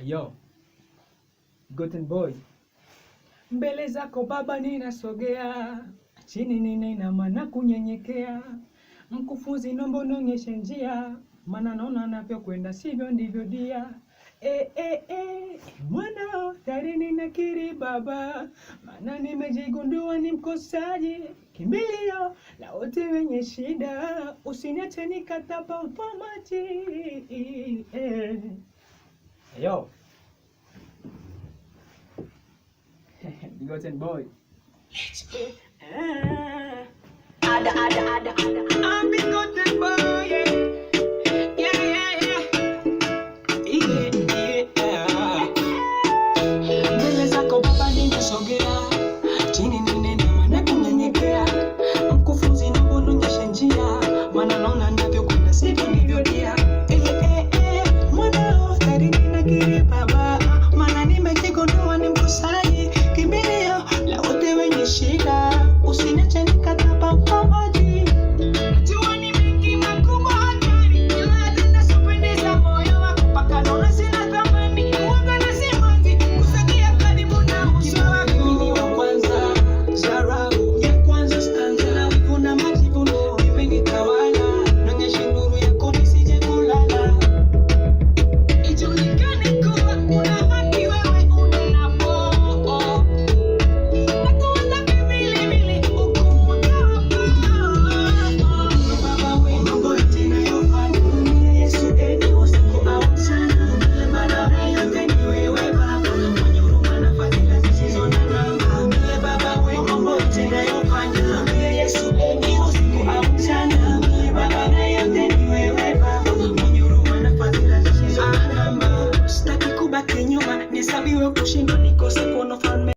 Yo, Guten Boy, mbele zako Baba ninasogea, chini ninainama na kunyenyekea. Mkufunzi, naomba unionyeshe njia, maana naona navyokwenda sivyo ndivyo dia. Mwana tayari ninakiri Baba, maana nimejigundua ni mkosaji, kimbilio la wote wenye shida, usiniache nikatapa maji. Yo, Guten Boy. I'm the Guten Boy, mbele zako Baba ninasogea, chini ninenema na kunyenyekea. Mkufunzi, naomba unionyeshe njia, maana naona navyokwenda sivyo ndivyo dia. Mwanao tayari ninakiri Baba, maana nimejigundua ni mkosaji, kimbilio la wote wenye shida, usiniache nikatapa maji. Najua ni mengi makubwa hatari, ila hata sipendeza moyo wako, mpaka naona sina thamani, uoga na simanzi, kusogea karibu na uso wako. Mimi wa kwanza, dharau ya kwanza, stanza na wivu na majivuno vimenitawala, nionyeshe nuru yako nisije kulala. Ijulikane kuwa una haki wewe unenapo, na kuweza vile hukumu yako. Baba we, mambo yote nayofanya, Yesu eni usiku au mchana, maana yote ni wewe Baba, mwenye huruma na fadhila zisizo na namba. Baba we, mambo yote nayofanya, Yesu eni usiku au mchana, maana yote ni wewe Baba, mwenye huruma na fadhila zisizo na namba. Sitaki kubaki nyuma, nihesabiwe kushindwa, nikose kuona ufalme